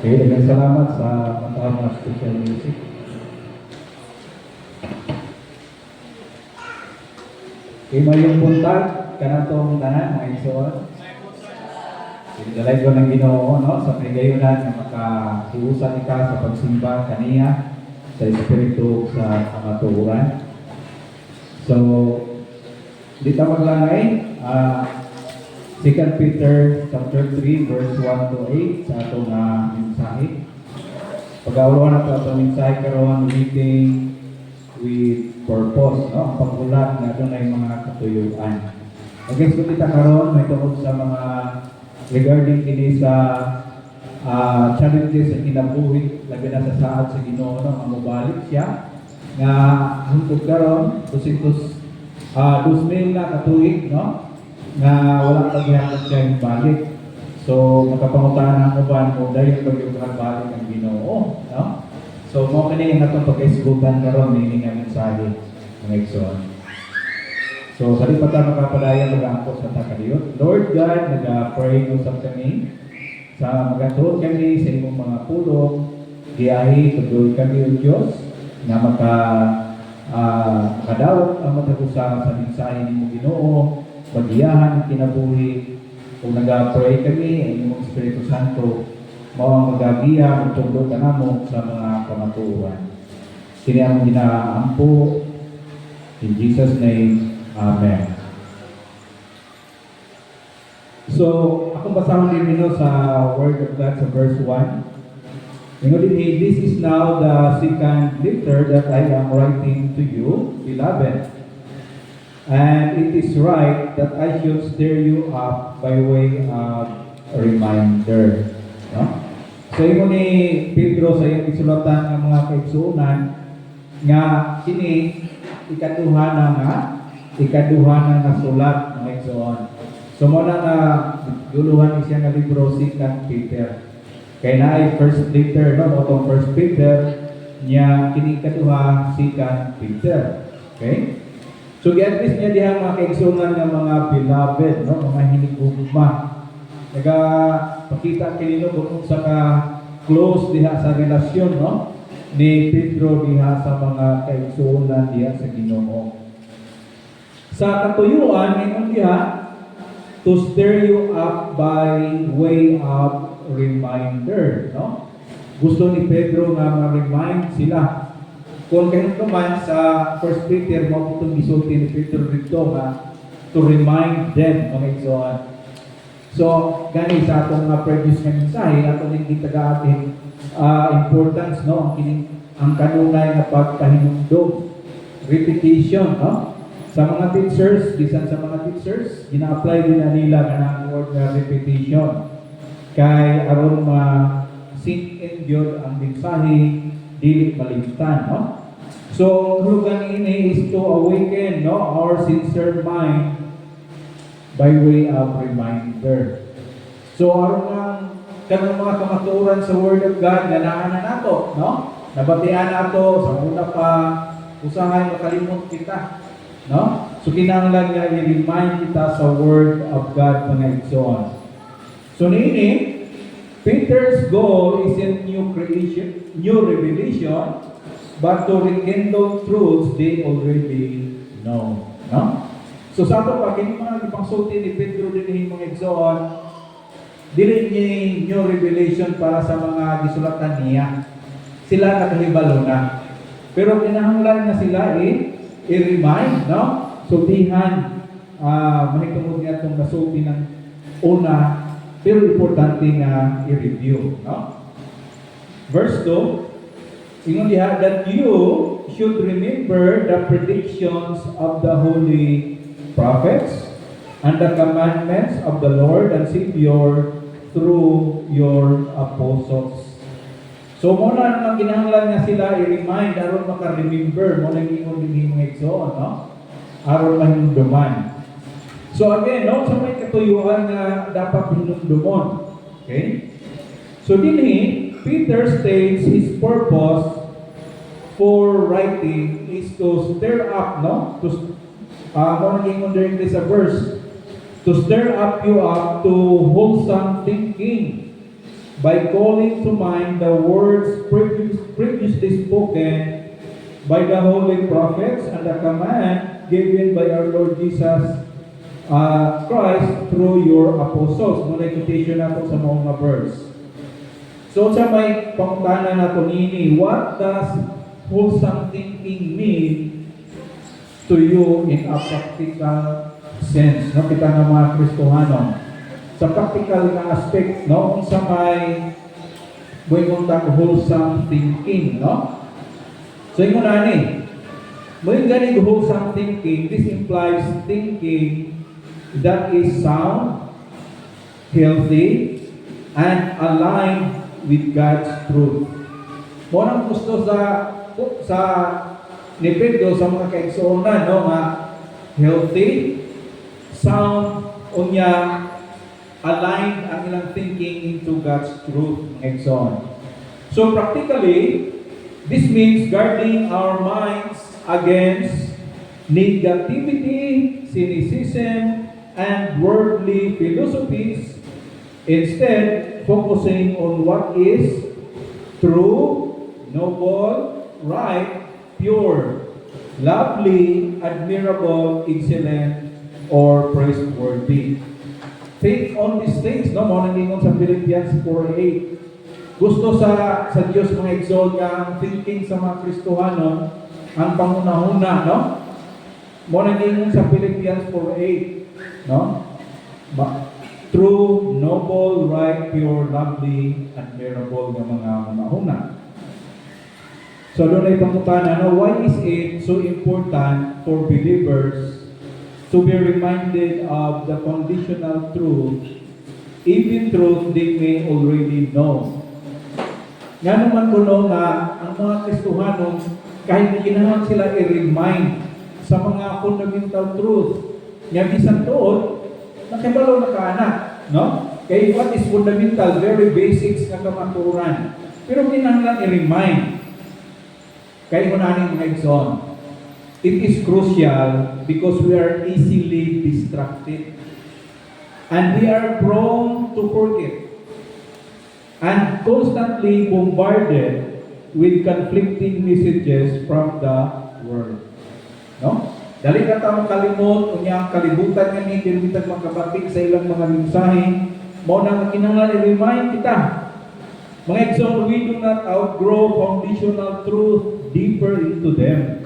Okay, daghang salamat sa matawag na special music. Okay, mayong buntag, kanatong tanan, mga igsoon. Sinidalay ko ng Ginoo, no? Sa kagayunan na makahiusan ka sa pagsimba kaniya sa Espiritu sa kamatuoran. So, di ta maglangay, 2 Peter chapter 3 verse 1 to 8 sa atong mensahe. Pag-aulawan nato atong mensahe karon, meeting with purpose, no? Ang pagbulat na doon ay mga katuyuan. Okay, so kita karon may tungkol sa mga regarding kini sa challenges sa kinabuhi, labi na sa saad sa Ginoo, no? Ang mobalik siya nga hangtod karon 200,000 na katuig, no? Nga wala pa gihapon siya balik. So makapangutan ang uban mo dahil yung balik ang Ginoo, no? So mo kini nga atong pagkaisgutan karon ni nga mensahe ng igsoon. So sa di pa ta makapadayon magangko sa takadiyot. Lord God, nag-pray usab kami sa magatuon kami sa imong mga pulong, giyahi tuloy kami o Dios na makadawat ang matagusa sa mensahe nimo Ginoo, magiyahan ang kinabuhi. Kung nag-pray kami ang imong Espiritu Santo mao ang magabiya magtugod ka namo sa mga kamatuoran. Kini ang ginaampo in Jesus name. Amen. So, akong basahon din nino sa Word of God sa verse 1. This is now the second letter that I am writing to you, beloved. And it is right that I should stir you up by way of a reminder. No? So, imo ni Pedro sa iyang isulatan ng mga kaigsuonan nga kini ikaduha na sulat ng igsoon. So mo na nga duluhan siya nga libro si Peter. Kay naay first letter, no, otong first Peter niya kini ikaduha si Peter. Okay? So gi-address niya diha mga kaigsuonan ng mga beloved, no, mga hinigugma. Pakita kinino kung sa ka close diha sa relasyon, no, ni Pedro diha sa mga kaigsuonan diha sa Ginoo. Sa katuyuan ngayon diha, to stir you up by way of reminder, no? Gusto ni Pedro nga ma-remind sila. Kung kahit naman sa 1 Peter, mo itong gisulti ni Peter dito nga to remind them, mga igsoon. So, gani sa atong previous nga mensahe, atong hindi taga-atin importance, no? Ang kanunay na pagpahinumdum, repetition, no? Sa mga teachers, bisan sa mga teachers, gina-apply din na nila kanang word na repetition. Kay aron ma-sink in yun ang mensahe, dili malimtan, no? So, hulugan ini is to awaken, no, our sincere mind by way of reminder. So, aron ang kanang mga kamatuoran sa Word of God, ganaan na nato, no? Nabatian nato sa una pa, usahay makalimot kita. No? So kinahanglan nga i-remind kita sa Word of God mga igsoon. So nini, Peter's goal isn't new creation, new revelation, but to rekindle truths they already know. No? So sa ato pa, kini mga ipangsulti ni Pedro din mga igsoon, dili ni new revelation para sa mga gisulatan niya. Sila nakahibalo na. Pero kinahanglan na sila i-remind, no? Sultihan, manitungod nga itong nasulti ng una, pero importante nga i-review, no? Verse 2, ingon diha, that you should remember the predictions of the holy prophets and the commandments of the Lord and Savior through your apostles. So muna nang kinahanglan nga sila i-remind aron maka-remember mo nang ingon dinhi mga igsoon, no? Aron mahinumduman. So again, no, sa may katuyuan nga dapat hinumdumon. Okay? So dinhi Peter states his purpose for writing is to stir up, no? To mo nang ingon during this verse, to stir up you up to wholesome thinking by calling to mind the words previously spoken by the holy prophets and the command given by our Lord Jesus Christ through your apostles. Muna quotation nato sa mga verse. So sa may pangutana nato nini, what does wholesome thinking mean to you in a practical sense? No, kita nga mga Kristohano. Sa practical na aspect, no, kung sa may buhay wholesome thinking, no? So yung una ni, may ganing wholesome thinking, this implies thinking that is sound, healthy, and aligned with God's truth. Mo gusto sa ni Pedro sa mga kaigsuonan, no, nga healthy, sound, unya aligned ang ilang thinking into God's truth, and so on. So practically, this means guarding our minds against negativity, cynicism, and worldly philosophies, instead focusing on what is true, noble, right, pure, lovely, admirable, excellent, or praiseworthy. Think on these things, no? Mo nangingon sa Philippians 4:8. Gusto sa Diyos mga exalt nga ang thinking sa mga Kristohanon ang pangunahuna, no? Mo nangingon sa Philippians 4:8, no? True, noble, right, pure, lovely, admirable nga mga manahuna. So doon ay pangutana, no? Why is it so important for believers to be reminded of the conditional truth, even truth they may already know? Nga naman kuno nga ang mga Kristohanon, kahit kinahanglan sila i-remind sa mga fundamental truth, nga bisan doon, nakibalo na kaanak, no? Kaya what is fundamental, very basics na kamaturan. Pero kinahanglan i-remind. Kaya unahin mga igsoon, it is crucial because we are easily distracted and we are prone to forget and constantly bombarded with conflicting messages from the world. No? Dali ka tamo kalimot, unya ang kalibutan nga ni kita makabatik sa ilang mga mensahe, mo na kinahanglan i-remind kita. Mga igsoon, we do not outgrow foundational truth deeper into them.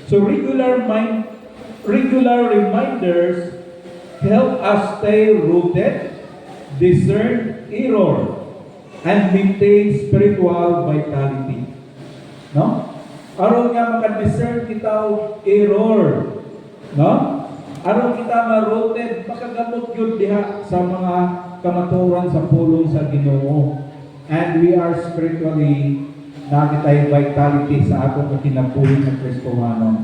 So regular reminders help us stay rooted, discern error, and maintain spiritual vitality. No? Aron nga maka-discern kita og error, no? Aron kita ma-rooted, makagamot yun diha sa mga kamaturan sa pulong sa Ginoo. And we are spiritually nakitay vitality sa atong kinabuhi ng Kristohano.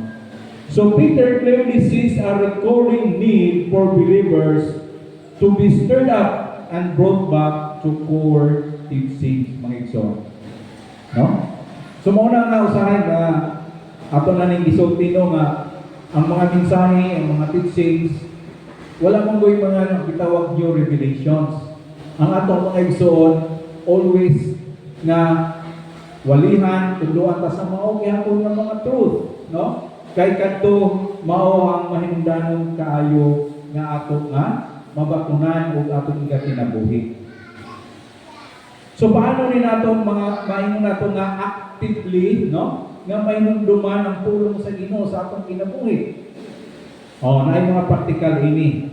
So Peter clearly sees a recurring need for believers to be stirred up and brought back to core teachings, mga igsoon. No? So mauna nga usahay na ato na ning gisultino nga ang mga mensahe, ang mga teachings, wala mong goy mga gitawag new revelations. Ang atong mga igsoon always na walihan, tuluan ta sa mao gihapon nga mga truth, no? Kay kadto mao ang mahinungdanon kaayo nga ato nga mabakunan ug atong kinabuhi. So paano ni nato mga maingon nato nga actively, no? Nga mahinungduman ang pulong sa Ginoo sa atong kinabuhi. Naay mga practical ini.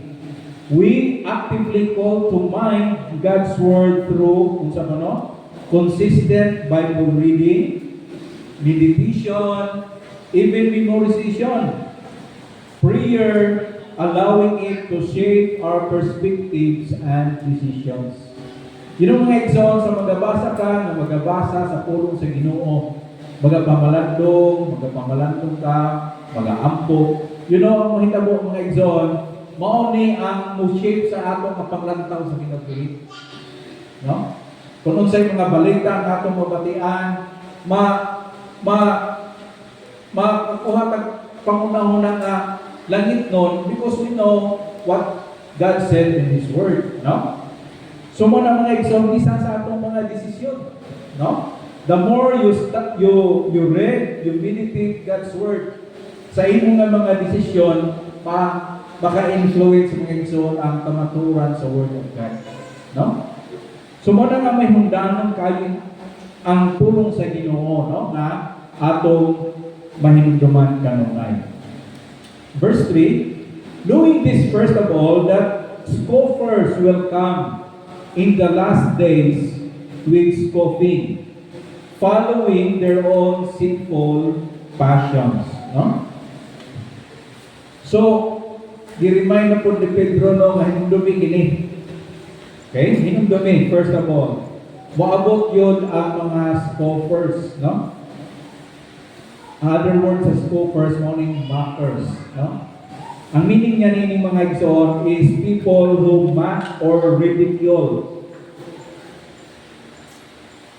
We actively call to mind God's word through unsa man, no? Consistent Bible reading, meditation, even memorization, prayer, allowing it to shape our perspectives and decisions. Yun ang mga igsoon sa magabasa ka, na magabasa sa pulong sa Ginoo, magapamalandong ka, mag-aampok. Yun ang mahitabo mga igsoon, mao ni ang mo-shape sa atong kapanglantaw sa kinabuhi. No? Kung unsay mga balita ang atong mabatian, makuha tag pangunahuna nga langit nun because we know what God said in His Word. No? So mo na mga igsoon, isa sa atong mga desisyon, no? The more you read, you meditate God's word, sa imong nga mga desisyon, maka-influence mga igsoon ang kamaturan sa word of God, no? So mo na nga may hundanon kayo ang pulong sa Ginoo, no? Na atong mahinumduman kanunay. Verse 3, knowing this first of all, that scoffers will come in the last days with scoffing, following their own sinful passions. No? So, di-remind na po ni Pedro no, hinumdumi kini. Okay? Hinumdumi, first of all. Moabot yun ang mga scoffers, no? Other words sa scoffers, morning mockers, no? Ang meaning niya nini mga igsoon is people who mock or ridicule.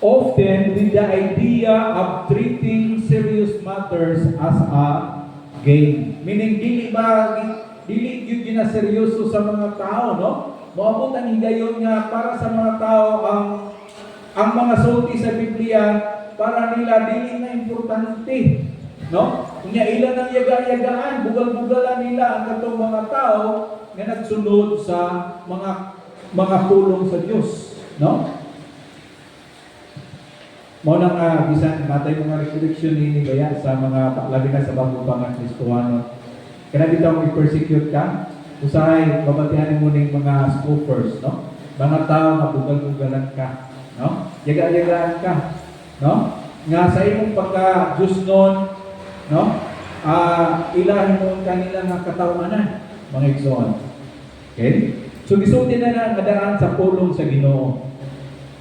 Often with the idea of treating serious matters as a game. Meaning dili gyud gina seryoso sa mga tao, no? Moabot ang higayon nga para sa mga tao ang mga sulti sa Biblia para nila dili na importante, no? Kunya ilan ang yaga-yagaan, bugal-bugalan nila ang katong mga tao nga nagsunod sa mga pulong sa Dios, no? Mao nang bisan matay mga resurrection ni gaya sa mga labi na sa bago pa nga Kristohano. Kana bitaw i-persecute ka, usahay babatihan mo ning mga scoffers, no? Mga tao nga bugal-bugalan ka, no? Yaga-yagaan ka, no? Nga sa imong pagka-Diyos nun, no? Ilahin mo kanila nga katawanan, mga igsoon. Okay? So, gisulti na nadaan sa pulong sa Ginoo.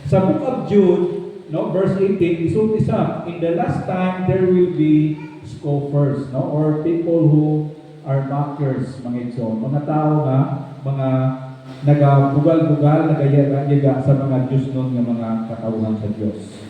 Sa Book of Jude, no, verse 18, gisulti sa, in the last time, there will be scoffers, no? Or people who are mockers, mga igsoon. Mga tao nga, mga nagabugal-bugal, nagayaga sa mga Diyos nun, nga mga katawhan sa Diyos.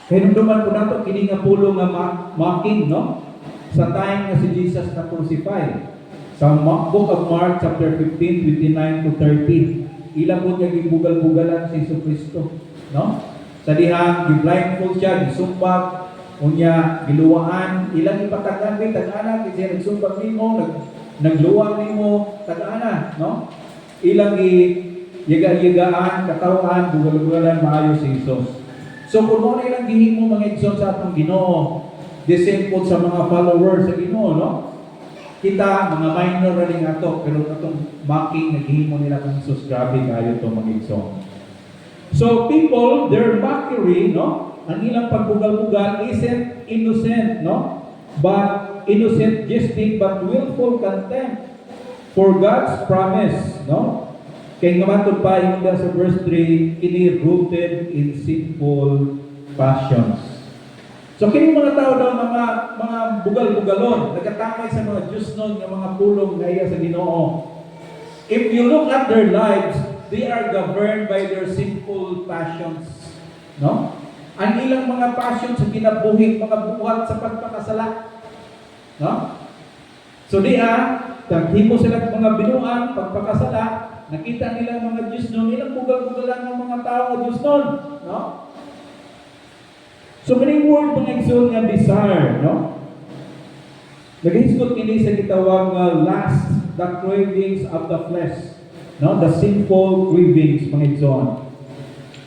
Kaya nung po nato, kini nga pulo nga mocking, no? Sa time nga si Jesus na crucified. Sa Book of Mark, chapter 15, 29 to 30. Ilang po niya gibugal-bugalan si Kristo, no? Sa dihang, gi-blindfold siya, gisumbag, unya, giluwaan, ilang ipatagan, tagana, kasi nagsumbag nimo, nagluwang nimo, tagana, no? Ilang yaga-yagaan, katawaan, bugal-bugalan, maayo si Jesus. So kung mo na ilang gihimo mga igsoon sa atong Ginoo, the same po sa mga followers sa Ginoo, no? Kita, mga minor na rin ato, pero itong mocking na gihimo nila kung Jesus, grabe kayo ito mga igsoon. So people, their mockery, no? Ang ilang pagbugal-bugal isn't innocent, no? But innocent jesting, but willful contempt for God's promise, no? Kaya nga matod pa yung sa verse 3, kini rooted in sinful passions. So kini mga tao daw mga bugal-bugalon, nagatamay sa mga Diyos nun, ng mga pulong na iya sa Ginoo. If you look at their lives, they are governed by their sinful passions. No? Ang ilang mga passions sa kinabuhi, mga buhat sa pagpakasala. No? So taghimo sila mga binuang, pagpakasala, nakita nila mga Diyos noon, ilang bugal-bugalan ng mga tao ng Diyos noon, no? So, maning word mga igsoon nga desire, no? Naghisgot kini sa gitawag nga lust, the cravings of the flesh, no? The sinful cravings, mga igsoon.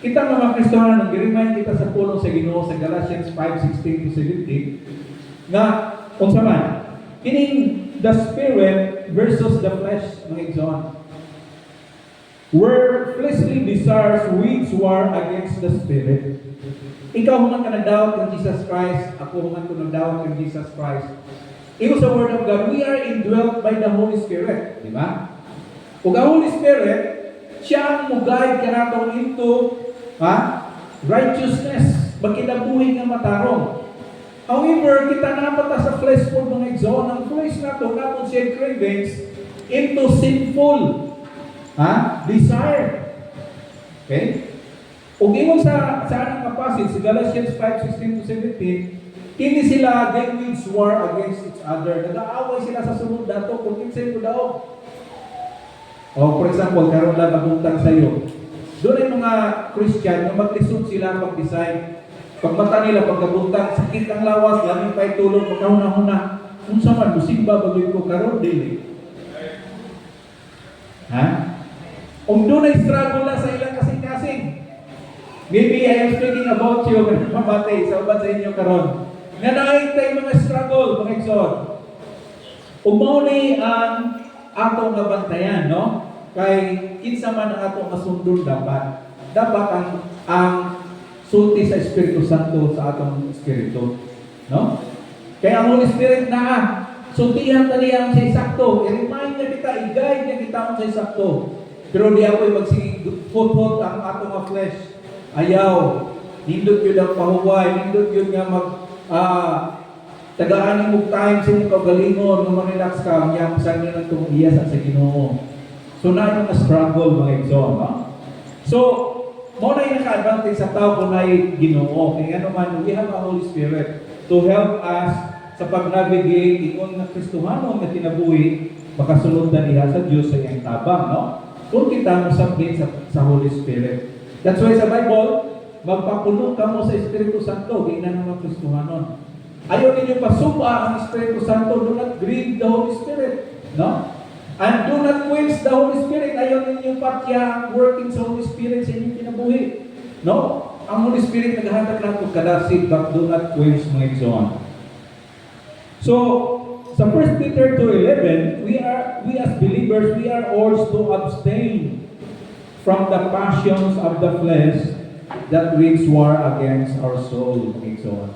Kita nga mga Kristohanon, nag-remind kita sa pulong sa Ginoo sa Galatians 5:16 to 17, nga, kung saman, kining the spirit versus the flesh, mga igsoon. Where fleshly desires wage war against the spirit. Ikaw human ka nagdawat ng Jesus Christ, ako human ko nagdawat ng Jesus Christ. Ito sa Word of God, we are indwelt by the Holy Spirit. Di ba? Kung ang Holy Spirit, siya ang mugayad ka nato into righteousness, magkinabuhi nga matarong. However, kita napata sa flesh for mga igsoon, ang flesh nato, napon siya cravings into sinful desire. Okay? Kung ingon sa anong passage, sa Galatians 5:16 to 17, hindi sila they wage war against each other. Nag-aaway sila sa sunod dato kung kinsay ko daw. O for example, karon lang nabutang sa iyo. Doon ay mga Christian, yung maglisod sila pag-decide. Pag mata nila, pagkabutang, sakit ang lawas, lamang pa itulog, pagkahuna-huna. Kung sa man, musimba bagay ko karon dili. Ha? Kung doon ay struggle na sa ilang kasing-kasing. Maybe I am speaking about you, mamatay, sa uban sa inyo karon. Nga nakita mga struggle, mga igsoon. Umauni ang atong nabantayan, no? Kay kinsa man ang atong masundon dapat. Dapat ang sulti sa Espiritu Santo sa atong espiritu, no? Kaya ang Holy Spirit na sultihan tali ang sa sakto. I-remind niya kita, i-guide niya kita ang sa sakto. Pero di ako mag-hot ang atong flesh. Ayaw. Nindot yun ang pahuway. Nindot yun nga tagaan mo time sa inyong kagalingon, kung mag-relax ka, ang yapasan nyo ng tumuhiyasan sa Ginoo. So, na yung struggle, mga igsoon, no? So, mo na yung naka-advantage sa tao kung na yung Ginoo. Kaya naman, we have a Holy Spirit to help us sa pag-navigate ingon na Kristohanon na kinabuhi, makasunod na niya sa Diyos sa iyang tabang, no? Kung kita mo submit sa Holy Spirit. That's why sa Bible, magpapuno ka mo sa Espiritu Santo, di na naman Kristohanon. Ayaw ninyo pasuba ang Espiritu Santo, do not grieve the Holy Spirit, no? And do not quench the Holy Spirit. Ayaw ninyo patya ang working sa Holy Spirit sa inyong kinabuhi, no? Ang Holy Spirit naghahatag nato kada seed, but do not quench, mga igsoon. So, sa 1 Peter 2:11, we as believers, we are urged to abstain from the passions of the flesh that wage war against our soul, mga igsoon.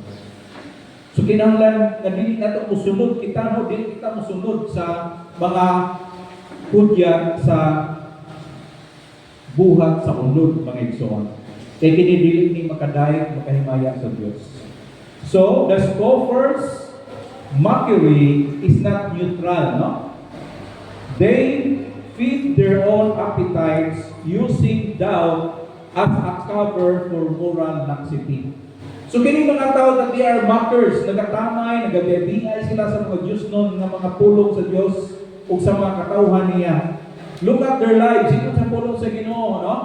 So kinahanglan na dili nato musunod kita, no, dili kita musunod sa mga hudyat sa buhat sa unod, mga igsoon. Kay kini dili ni makadayeg makahimaya sa Dios. So the scoffers' mockery is not neutral, no? They feed their own appetites using doubt as a cover for moral laxity. So kini mga tao that they are mockers, nagatamay, nagabiyabiay sila sa mga Diyos noon, nga mga pulong sa Diyos o sa mga katauhan niya. Look at their lives, ito sa pulong sa Ginoo, no?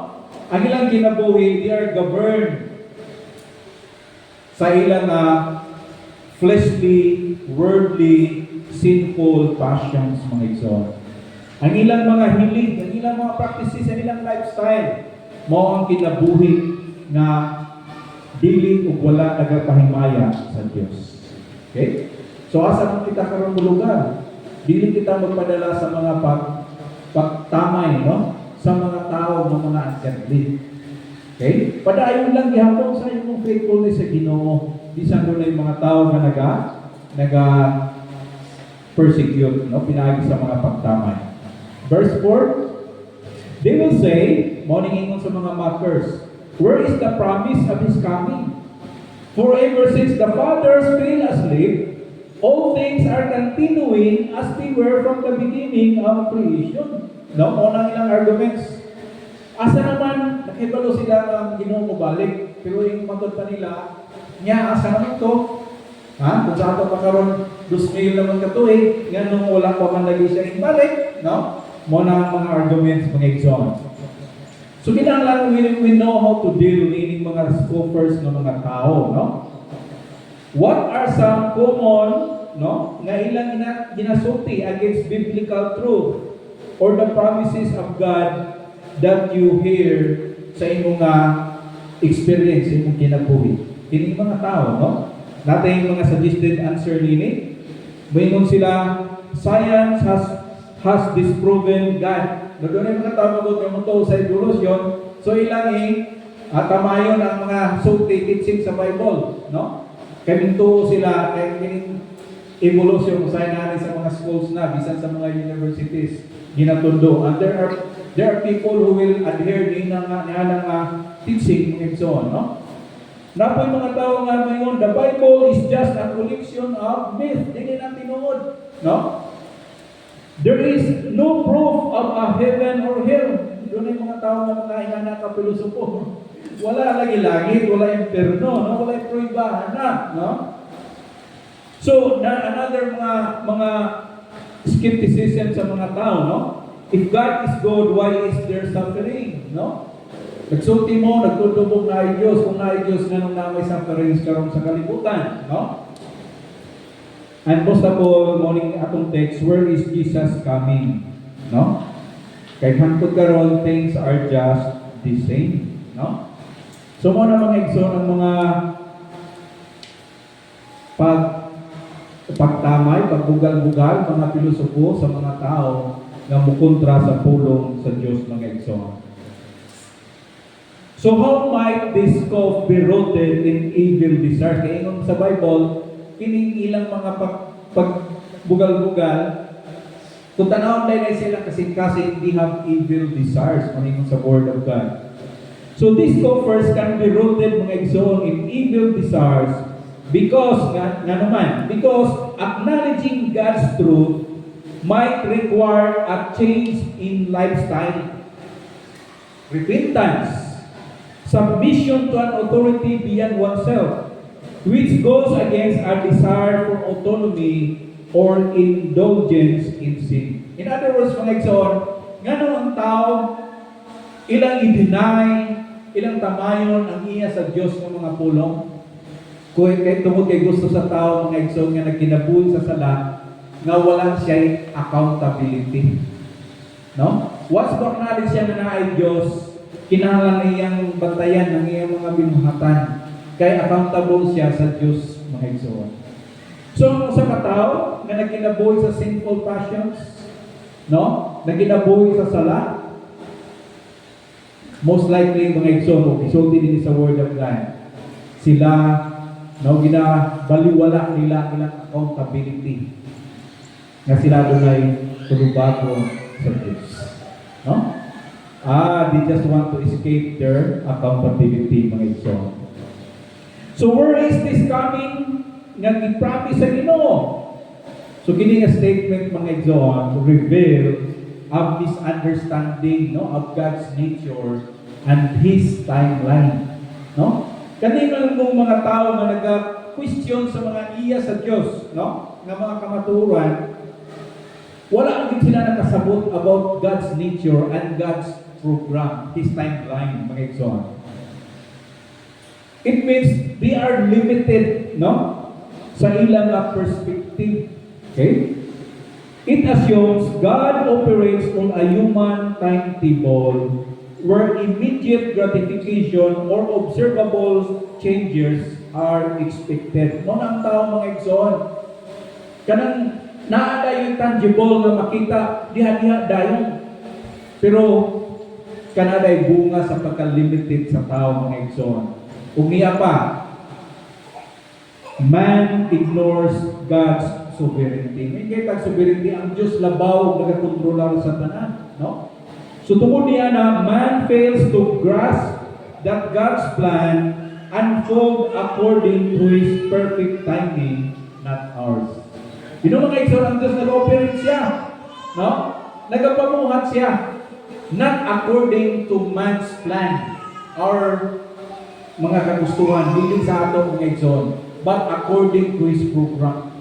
Ang ilang kinabuhi, they are governed sa ilang fleshly, worldly, sinful passions, mga igsoon. Ang ilang mga hilig, ang ilang mga practices, ang ilang lifestyle, mo ang kinabuhi na dili ug wala nagapahimaya sa Dios. Okay? So asa man kita karon lugar? Dili kita magpadala sa mga pagtamay, no? Sa mga tao ng mga ungodly. Okay? Padayon lang gihapon sa imong faithfulness sa Ginoo. Bisan doon ay mga tao na naga persecute, no? Pinaagi sa mga pagtamay. Verse 4, they will say, morning ingon sa mga mockers, where is the promise of His coming? For ever since the fathers fell asleep, all things are continuing as they were from the beginning of creation. No? Unang ilang arguments. Asa naman, nakibalo sila ng Ginoo mo balik. Pero yung matod pa nila, asa naman to? Ha? Kung sa ato makaroon, 2,000 naman katuig, nga nung wala pa man lagi siya ibalik, no? Muna ang mga arguments, mga igsoon. So kinahanglan we know how to deal with mga scoffers ng mga tao, no? What are some common, no, nga ilang ginasulti against biblical truth or the promises of God that you hear sa imong experience, sa imong kinabuhi? Kini mga tao, no? Natin yung mga suggested answer nini. Mayroon sila, science has disproven God. Doon ay mga tao magod sa evolution. So ilang tamayon ang mga sulti teaching sa Bible, no? Kaminto sila kining evolution sa sa mga schools na bisan sa mga universities ginatundo. And there are people who will adhere din ng teaching and so on, no? Napoy mga tao nga ngayon, the Bible is just a collection of myth. Hindi na tinuod, no? There is no proof of a heaven or hell. Doon ay mga tao na mga inana kapilosopo. Wala lagi langit, wala imperno, no? Wala pruibahan na, no? So, another mga skepticism sa mga tao, no? If God is good, why is there suffering? No? Nagsulti mo, nagtutubog na ay Diyos, kung na ay Diyos nga nung na may sufferings karon sa kalibutan. No? And most of all, morning atong text, where is Jesus coming? No? Kay hangtod karon, things are just the same. No? So mo na mga igsoon ang mga pagtamay, pagbugal-bugal, mga pilosopo sa mga tao na mukontra sa pulong sa Diyos mga igsoon. So how might this cause be rooted in evil desires? Kaya ingon sa Bible, kining ilang mga pagbugal-bugal, kung tanawang dahil sila kasi they have evil desires, maningon sa Word of God. So these coffers can be rooted mga igsoon in evil desires because acknowledging God's truth might require a change in lifestyle, repentance, submission to an authority beyond oneself, which goes against our desire for autonomy or indulgence in sin. In other words, mga igsoon, ngano ang tao ilang i-deny, ilang tamayon ang iya sa Diyos ng mga pulong? Kung tungod kay gusto sa tao, mga igsoon, nga nagkinabuhi sa sala, nga walang siya accountability. No? Once acknowledge siya na naay Diyos, kinahanglan niyang bantayan ng iyang mga binuhatan. Kaya accountable siya sa Diyos, mga igsoon. So, sa katao, na nagkinabuhi sa sinful passions, no? Nagkinabuhi sa sala, most likely, mga igsoon, isulti din sa Word of God, sila, no, ginabaliwala nila ilang accountability na sila doon ay tulubago sa Diyos. No? They just want to escape their accountability, mga igsoon. So where is this coming? Nga i-promise sa Ginoo. So kini nga statement, mga igsoon, reveal a misunderstanding, no, of God's nature and His timeline. No? Kanina ng mga tao na nag-question sa mga iya sa Diyos, no, nga mga kamaturan, wala agad sila nakasabot about God's nature and God's program, His timeline, mga igsoon. It means they are limited, no, sa ilang perspective. Okay? It assumes God operates on a human timetable where immediate gratification or observable changes are expected. Mo ang tao, mga igsoon, kanang naada yung tangible na makita, diha-diha dayon. Pero kanaday bunga sa pagka-limited sa tao, mga igsoon. Kung niya pa, man ignores God's sovereignty. May kaya sovereignty, ang Diyos labaw, nagakontrolar sa tanan. No? So tungkol niya na man fails to grasp that God's plan unfold according to His perfect timing, not ours. You know, mga igsoon, ang Diyos nag-operate siya. No? Nagapamuhat siya. Not according to man's plan or mga kagustuhan, hindi sa ato, mga igsoon, but according to His program.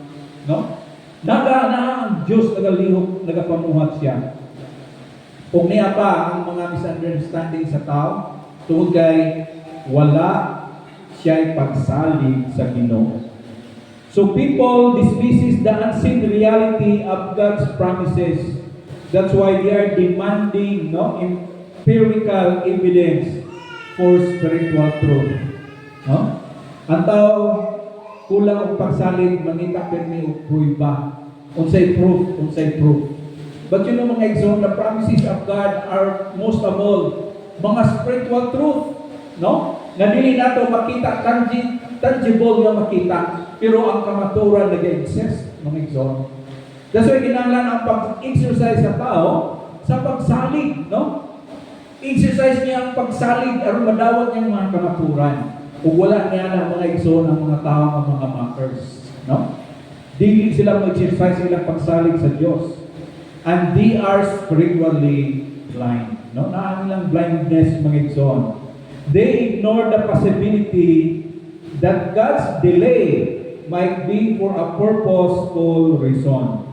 No? Ang Diyos nagalihok, nagapamuhat siya. Kung niya pa ang mga misunderstanding sa tao, tungkol kay wala siya'y pagsalig sa Ginoo. So people dismisses the unseen reality of God's promises. That's why they are demanding, no, empirical evidence for spiritual truth. No? Ang tao kulang og pagsalig, mangita permi og pruiba. Unsay proof. But you know, mga igsoon, the promises of God are most of all mga spiritual truth, no? Na dili nato makita tangible nga makita, pero ang kamaturan nag-exist, mga igsoon. That's why kinahanglan ang pag-exercise sa tao sa pagsalig, no? Exercise niya ang pagsalig aron madawat niyang mga kamaturan. Ug wala niya na mga igsoon ang mga tao ang mga mockers, no? Dili sila mag-exercise ilang pagsalig sa Dios. And they are spiritually blind. No? Na ang ilang blindness, mga igsoon. They ignore the possibility that God's delay might be for a purposeful reason.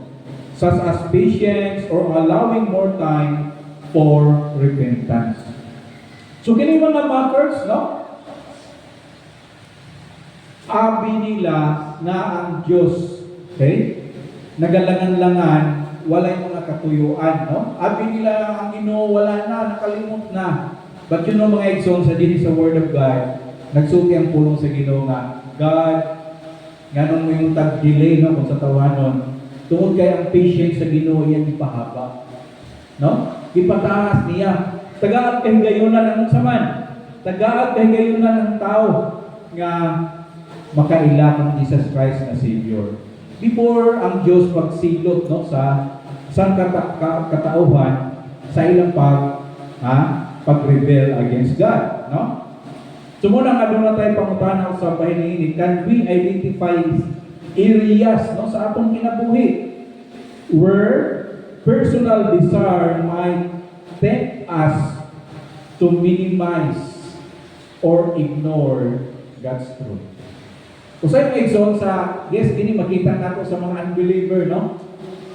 such as patience or allowing more time for repentance. So kini mga makers, no? Abi nila na ang Diyos, okay? Nagalangan-langan, walay mga katuyuan, no? Abi nila ang Ginoo, wala na, nakalimot na. But you know mga igsoon, sa dili sa Word of God, nagsulti ang pulong sa Ginoo nga, God, ganun mo yung tag-delay, no? Kung sa tawanon, tungod kay ang patience sa Ginoo yan ipahaba. No? Ipataas niya. Tagaat kay gayunan ang saman. Tagaat kay gayunan ng tao nga makaila ng Jesus Christ na Savior. Before ang Diyos pagsilot, no, sa katauhan sa ilang pag-rebel against God, no? Sumuna nga doon na tayo pangutanaw sa bahin ini, can we identify areas, no, sa atong kinabuhi where personal desire might tempt us to minimize or ignore God's truth. Usay mo igsoon sa, yes, ini makita nato sa mga unbeliever, no?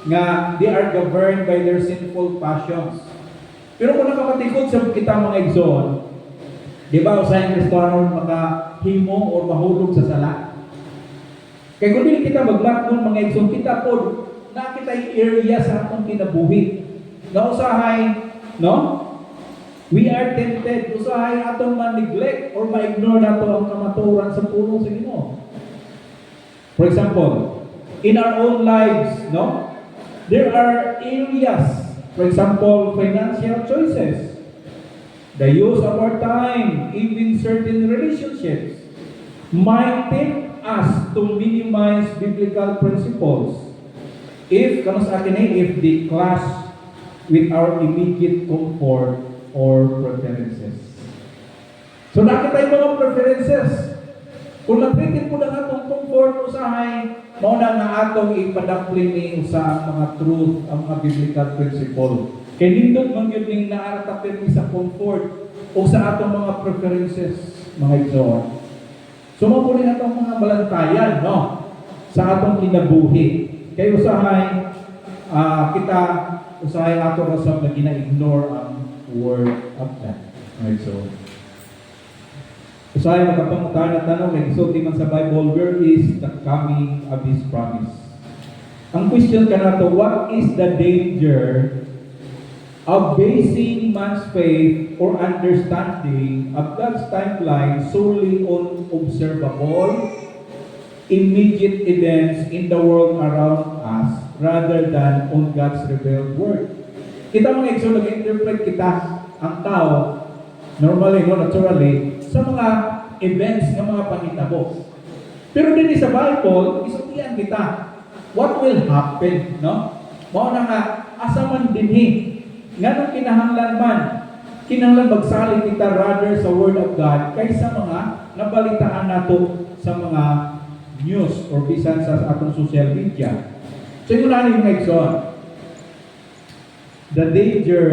Nga they are governed by their sinful passions. Pero kung nakapatikod sa kita mga igsoon, di ba usay ang Kristiyano makahimo o mahulog sa sala? Kaya kung hindi kita maglakon mga igsoon, kita po nakita yung area sa atong kinabuhi. Na usahay, no? We are tempted, usahay atong ma-neglect or ma-ignore nato ang kamaturan sa pulong sa Ginoo. For example, in our own lives, no? There are areas, for example, financial choices, the use of our time, even certain relationships, might tempt us to minimize biblical principles if they clash with our immediate comfort or preferences. So nakita yung mga preferences. Kung natritin po na atong comfort usahay, mauna nga atong ipadakplin ni sa mga truth, ang mga biblical principle. Kaya nindot man yun yung naaratapin ni sa comfort o sa atong mga preferences, mga igsoon. Sumapulin atong mga balantayan, no? Sa atong kinabuhi. Kaya usahay ato kasab na gina-ignore ang word of God. Right, so usahay makapangutan na tanong, nagsulti man sa Bible, where is the coming of His promise? Ang question ka na to, what is the danger of basing man's faith or understanding of God's timeline solely on observable, immediate events in the world around us rather than on God's revealed word? Kita mga igsoon, nag-interpret kita ang tao normally, no, naturally sa mga events ng mga panghitabo. Pero din sa Bible, isultian kita what will happen, no? Mao na nga asa man dinhi nganong kinahanglan magsalig kita rather sa word of God kaysa mga nabalitaan nato sa mga news or bisan sa atong social media. So yung yung igsoon, the danger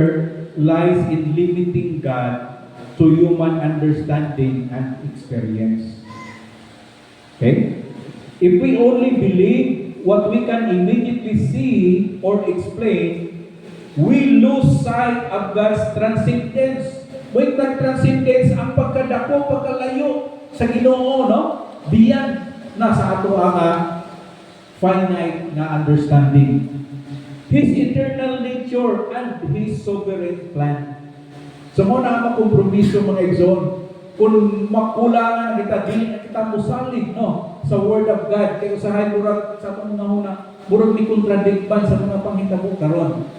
lies in limiting God to human understanding and experience. Okay? If we only believe what we can immediately see or explain, we lose sight of God's transcendence. When that transcendence, ang pagkadako, pagkalayo sa Ginoo, no? Beyond na sa ato ang finite na understanding. His eternal nature and His sovereign plan. So mo na makompromiso mga igsoon. Kung makulangan kita, dili na kita musalig, no? Sa Word of God. Kaya usahay murag sa itong una, murag may kontradikban sa mga panghitabo karon.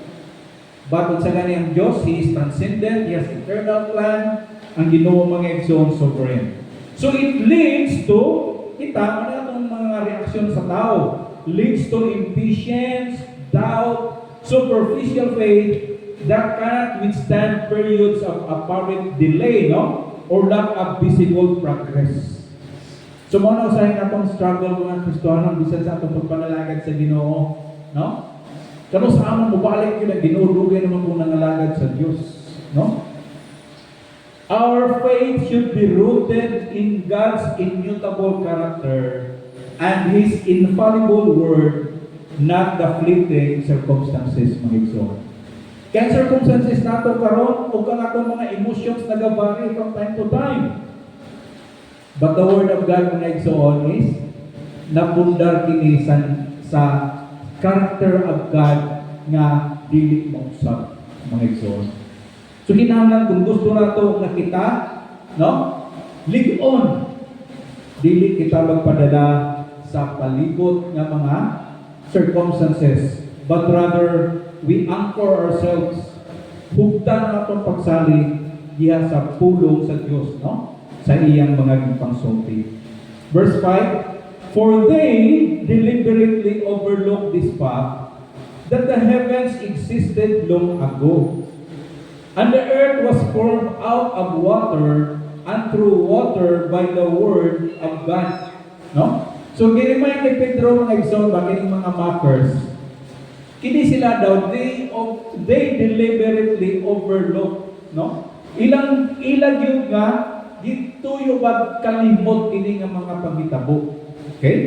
Bakit sa ganyan Diyos, He is transcendent, He has eternal plan, ang Ginoo mga igsoon sovereign. So it leads to kita, ano itong mga reaksyon sa tao? Leads to impatience, doubt, superficial faith that cannot withstand periods of apparent delay, no? Or lack of visible progress. So, muna usahin natong struggle mga Kristiyano bisan sa atong pagpanalagad sa Ginoo, no? Kano sa amon mubalik yun ang Ginoo, dugay naman kung nangalagad sa Diyos, no? Our faith should be rooted in God's immutable character and His infallible word not the fleeting circumstances, mga igsoon. Kaya circumstances nato karon ug ang atong mga emotions nagabari from time to time. But the word of God, mga igsoon, is napundar kini sa character of God nga dili mausab, mga igsoon. So kinahanglan kung gusto nato nga kita, no? Lig-on, dili kita magpadala sa palibot nga mga circumstances, but rather we anchor ourselves, hugdan natong pagsalig diha sa pulong sa Dios, no? Sa iyang mga pangsulti. Verse 5, for they deliberately overlooked this fact that the heavens existed long ago, and the earth was formed out of water and through water by the word of God. No? So, ginimay ni Pedro mga igsoon, bakit yung mga mockers, kini sila daw, they deliberately overlook, no? Ilang yun nga, dito yung kalimot kini nga mga paghitabo. Okay?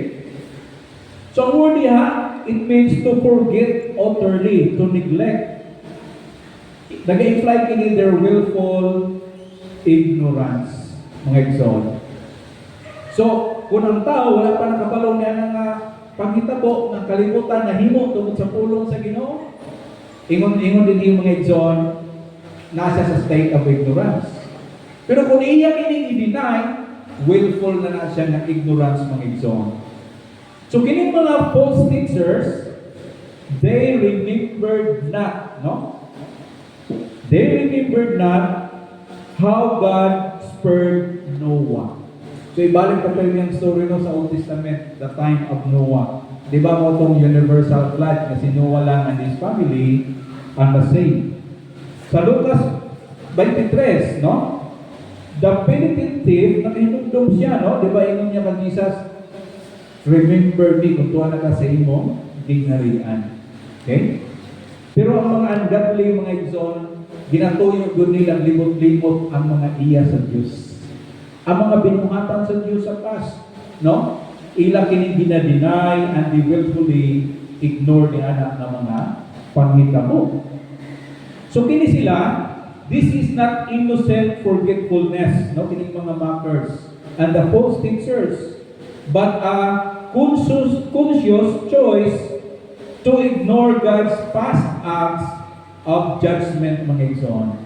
So, ang word niya, it means to forget utterly, to neglect. Nag-imply kini their willful ignorance, mga igsoon. So, kung ang tao wala pa nakapalong niya ng paghitabo ng kalimutan na himo tungkol sa pulong sa Ginoo, ingon din yung mga igsoon, nasa sa state of ignorance. Pero kung iya kini i-deny, willful na siya ng ignorance, mga igsoon. So, kining mga false teachers, they remembered not, no? They remembered not how God spared Noah. So, ibalik pa tayo yung story no sa Old Testament, the time of Noah. Di ba mo itong universal flood na si Noah lang and his family ang nasave. Sa Lucas 23, no? The penitent thief, nakahinugdom siya, no? Di ba ingon niya kag Jesus, remember me kung tuwa na ka sa imo, dingharian. Okay? Pero ang mga ungodly, mga igsoon, ginatuyo doon nilang limot-limot ang mga iya sa Diyos. Ang mga binuhatan sa Diyos sa past, no? Ila kini ginadeny and they willfully ignore the anak ng mga panghitabo. So kini sila, this is not innocent forgetfulness, no? Kini mga mockers and the false teachers, but a conscious choice to ignore God's past acts of judgment, mga igsoon,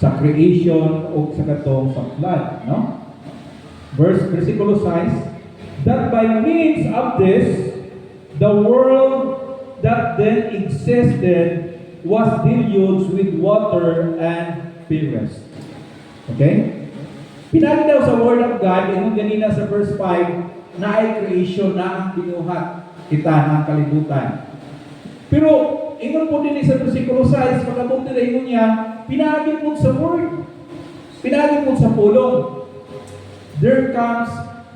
sa creation o sa katong sa flood, no? Versikulo 6, that by means of this, the world that then existed was deluged with water and perished. Okay? Pinagi daw sa Word of God, yung ganina sa verse 5, na ay creation na ang binuhat kita ng kalibutan. Pero, ingon po din sa versikulo 6, pagkabot nila ingon niya, pinagi po sa Word. Pinagi po sa pulong. There comes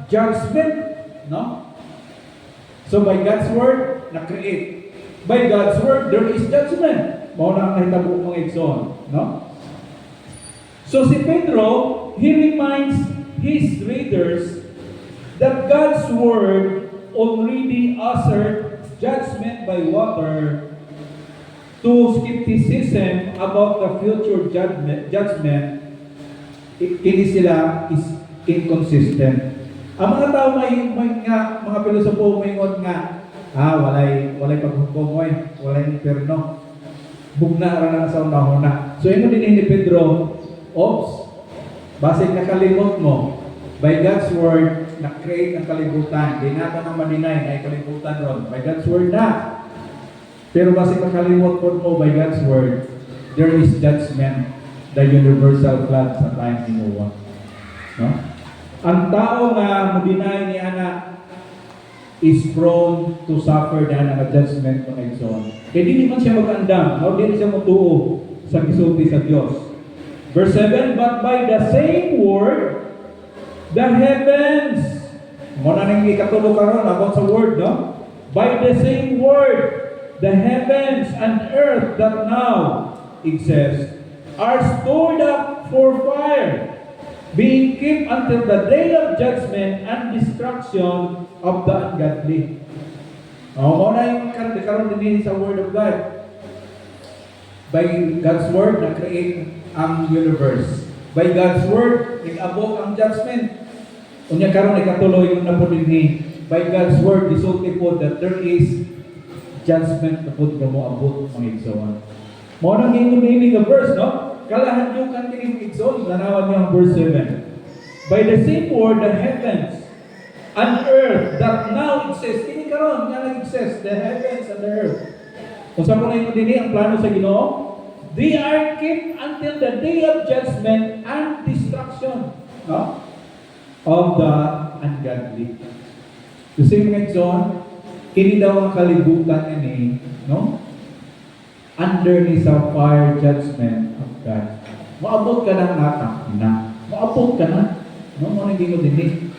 judgment, no? So, by God's Word, na-create. By God's Word, there is judgment. Mao na ang nahitabo mga igsoon, no? So, si Pedro, he reminds his readers that God's Word already ushered judgment by water to skepticism about the future judgment. Kini sila is inconsistent. Ang mga tao mga pilosopo maingon nga, walay paghukom walay inferno. Bugna ra na sa una. So ino din ni Pedro, oops, basig nakalimot mo, by God's Word, na-create ang kalibutan. Di natin ang madinay na kalibutan ron. By God's Word na. Pero basig makalimot po mo by God's Word, there is judgment, the universal flood sa time ni Noah. No? Ang tao nga madinay ni Ana is prone to suffer na judgment ng igsoon. Kaya di man siya mag-andam, no? Di siya mutuo sa gisulti sa Diyos. Verse 7, but by the same word, the heavens, muna nang ikatulog karon about sa word, no? By the same word, the heavens and earth that now exist are stored up for fire, being kept until the day of judgment and destruction of the ungodly. Oo, na yung karon din sa Word of God. By God's Word, na-create ang universe. By God's Word, nag-abot ang judgment. Unya karon ikatuloy yung napod dinhi. By God's Word, isulti po that there is judgment na po mo abot mga igsoon. Mo nang ingon nga verse, no? Kalahan yung kanting igsoon, lanawan niyo ang verse 7. By the same word, the heavens and earth that now exist. Kini karon nga nag-exist, the heavens and the earth. Kung saan po na ito din ang plano sa Ginoo, they are kept until the day of judgment and destruction, no, of the ungodly. The same nga John, kini daw ang kalibutan ini, no, under ni sa fire judgment of God. Maabot ka ng natak na. Maabot ka na. No, mo nang gingo din.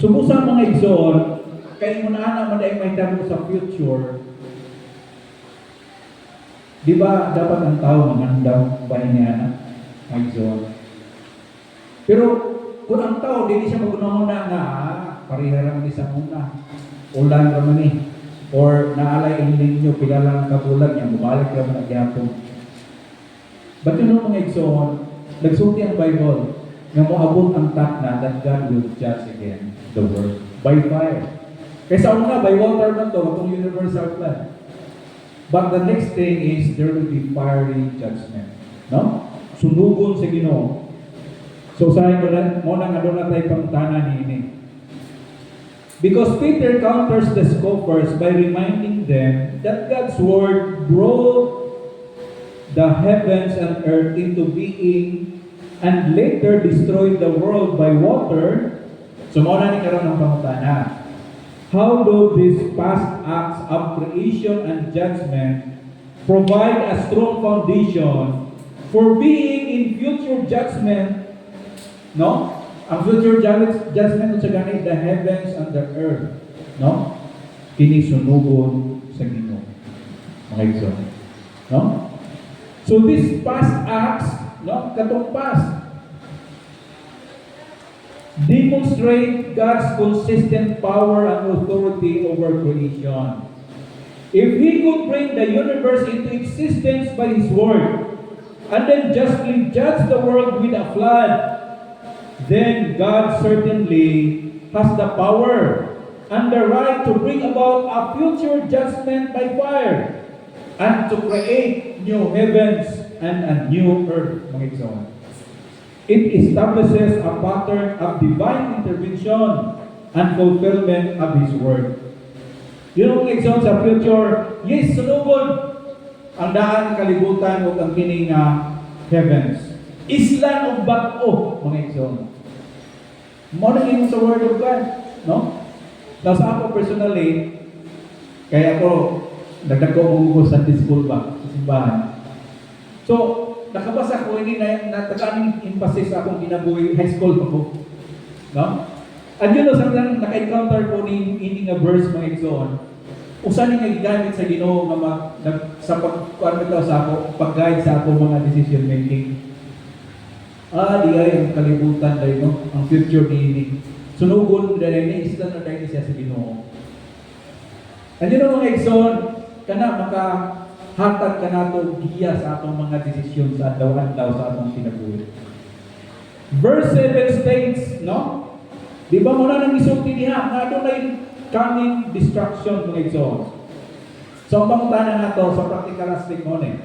Sumusa mga igsoon, kay mo na man ay may damo sa future. Di ba dapat ang tao mangandam ba niya mga igsoon? Pero kung ang tao dili siya magunahuna nga pareha ra man sa muna. Ulan ra man ni or naalay ang ninyo pila lang kabulan niya mubalik ra man gyapon. But you know mga igsoon, nagsulti ang Bible nga moabot ang takna that God will judge again the world by fire. Kaysa una, by water man to, itong universal flood. But the next thing is, there will be fiery judgment. No? Sunugon sa Ginoo. So, sabi ko na, mo nang aduna tayo pangutana ni. Because Peter counters the scoffers by reminding them that God's word brought the heavens and earth into being and later destroyed the world by water. So, mo na ni karon ang pangutana. How do these past acts of creation and judgment provide a strong foundation for being in future judgment? No? Ang future judgment sa ganit, the heavens and the earth. No? Kinisunugon sa Ginoo. Mga igsoon. No? So these past acts, no? Katong past, demonstrate God's consistent power and authority over creation. If He could bring the universe into existence by His word, and then justly judge the world with a flood, then God certainly has the power and the right to bring about a future judgment by fire, and to create new heavens and a new earth, mga igsoon. It establishes a pattern of divine intervention and fulfillment of His word. Yung example sa future, yes, sunugod ang daan kalibutan o ang kining heavens. Islan o bag-o, mga example. Mo na yung sa word of God, no? Tapos ako personally, kaya ako, nagdako mo sa Sunday school ba? Sa simbahan. So, nakabasa ko, hindi na taganing emphasis akong ginabuhi high school ako. No? At yun, sa naka-encounter ko ni nga verse mga igsoon, usan nga gigamit sa Ginoo nga sa pag-guide sa ako mga decision making. Di ay ang kalibutan dahil, no? Ang future ni sunugon dahil ni isla na dahil siya sa Ginoo. At yun mga igsoon, kana hatag ka nato giya sa atong mga desisyon sa adlaw-adlaw sa atong kinabuhi. Verse 7 states, no? Di ba mo na nang isulti niya nga adunay coming destruction mga igsoon. So ang pangutana nato sa practical aspect mo ni,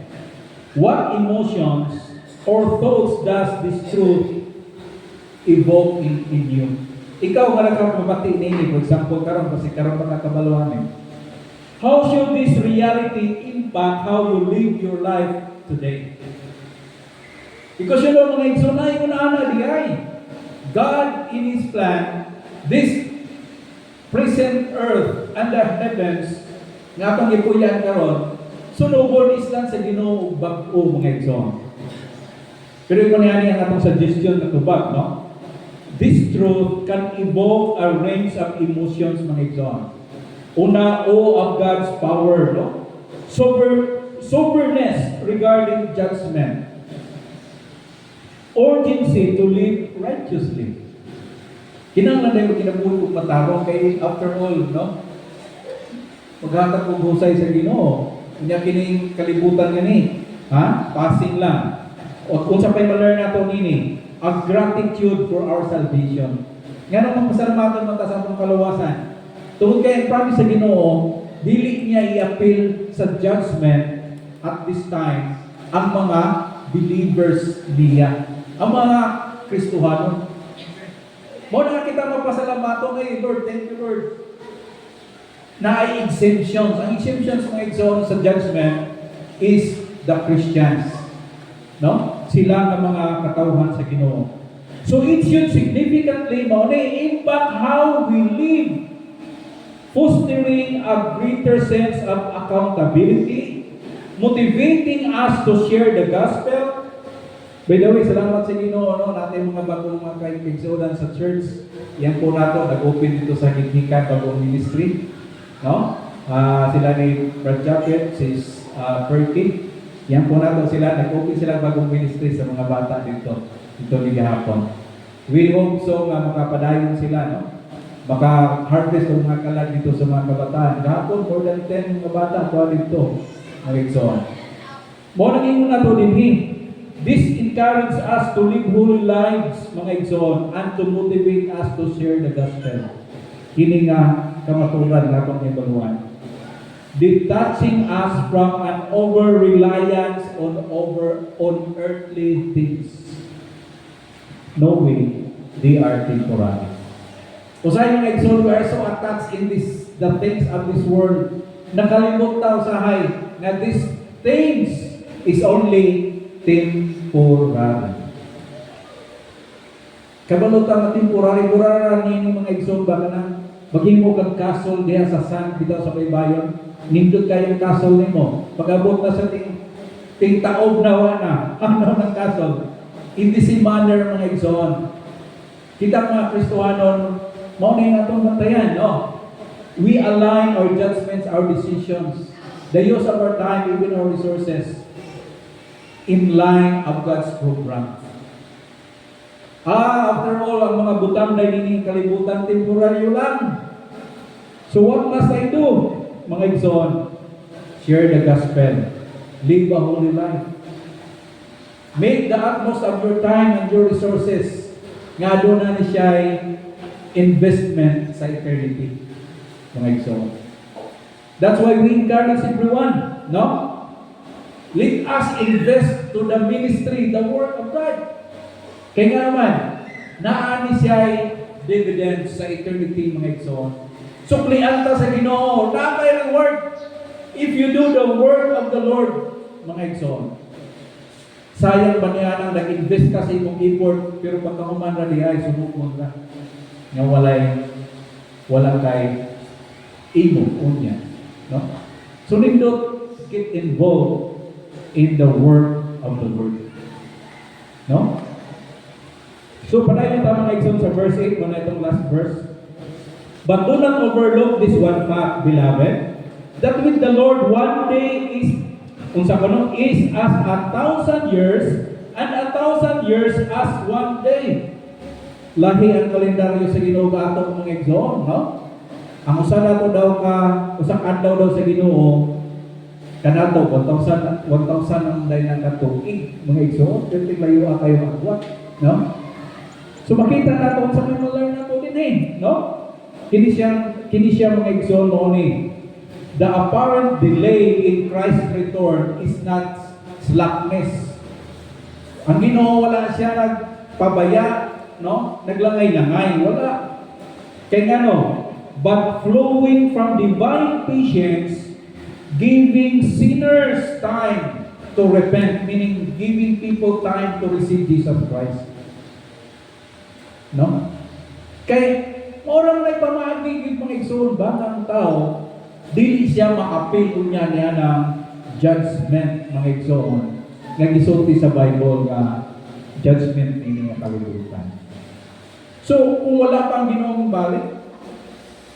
what emotions or thoughts does this truth evoke in you? Ikaw nga nagkamabati nini, for example, karon kasi karon pagkakabaluhan ni. How should this reality impact how you live your life today? Because you know, mga igsoonay ko na di ay. God in His plan, this present earth and the heavens, nga pang ipuyan karon, sunugod islan sa Ginoo bag-o mga igsoon. Pero ito niya ang atong suggestion na tubag, no? This truth can evoke a range of emotions mga igsoon. Una, awe of God's power, no? Soberness regarding judgment. Urgency to live righteously. Kinahanglan dahil kinabuhi kong matarong kay after all, no? maghatag og husay sa Ginoo. Unya kining kalibutan gani, passing lang. O kung sa pay ma-learn nato nini, a gratitude for our salvation. Ngano man pasalamatan man ta sa atong kaluwasan. Tungod kay ang promise sa Ginoo, dili niya i-appeal sa judgment at this time ang mga believers niya, ang mga Kristohano. Mo na kita magpasalamato kay Lord, thank you Lord. Na ay exemptions. Ang exemptions ng exon sa judgment is the Christians. No? Sila ang mga katauhan sa Ginoo. So it should significantly impact how we live, fostering a greater sense of accountability, motivating us to share the gospel. By the way, salamat sa Ginoo, natin mga bagong mga kaigsunan sa church. Yan po nato, nag-open dito sa Githikan bagong ministry. No? Sila ni Brad Jacket, sis Perky. Yan po nato sila, nag-open sila bagong ministry sa mga bata dito ni gahapon. We hope so nga makapadayon sila, no? Maka-harvest ng mga kalag dito sa mga kabataan. Gahapon, more than 10 mga bata po dito. Nag-exon. Mo naging na to din This encourages us to live holy lives, mga exon, and to motivate us to share the gospel. Kini nga kamaturan labang ibaluan. Detaching us from an over-reliance on earthly things, knowing they are temporary. Usay mga exon, we are so attached in the things of this world. Nakalimot tayo sa na these things is only temporary. Kabalutan na temporary ni mga exon ba na maghimo kag castle diha sa san bitaw sa baybayon, nindot kayong castle nimo. Pag-abot na sa ting taob na wana, ano ng castle. In this manner mga exon, kita mga Kristohanon, mao na atong bantayan, no? We align our judgments, our decisions, the use of our time, even our resources, in line of God's program. After all, ang mga butang na hining kalibutan, temporaryo lang. So what must I do, mga igsoon? Share the gospel. Live a holy life. Make the utmost of your time and your resources. Nga doon na siya ay investment sa eternity, mga igsoon. That's why we encourage everyone, no? Let us invest to the ministry, the work of God. Kaya nga naman, naani siya ay dividends sa eternity, mga igsoon. Suklian ta sa Ginoo, nakay reward if you do the work of the Lord, mga igsoon. Sayang ba niya nang nag-invest ka sa imong effort, pero pagkahuman na diya ay sumukon ka. Nga wala kay imo unya, no? So nindot get involved in the work of the Lord, no? So padayon ta mga igsoon sa verse 8 mo na itong last verse. But do not overlook this one fact, beloved, that with the Lord one day is as 1,000 years, and 1,000 years as one day. Lahi ang kalendaryo sa Ginoo ato mga igsoon, no? Ang usa nato daw usak adlaw daw sa Ginoo kanato 1,000 ang dayon nga tuig, mga igsoon, pero layo kayo magbuhat, no? So makita nato sa mga learn nato din no? Kini siya mga igsoon mo ni. The apparent delay in Christ's return is not slackness. Ang Ginoo wala siya nagpabaya, no? Naglangay-langay, wala. Kaya nga no, but flowing from divine patience, giving sinners time to repent, meaning giving people time to receive Jesus Christ. No? Kaya orang na ipamahagig yung mga igsoon ba ng tao, dili siya makapil niya ng judgment, mga igsoon. Nag-isulti sa Bible nga judgment ini nga kalibutan. So, kung wala pang Ginoong balik,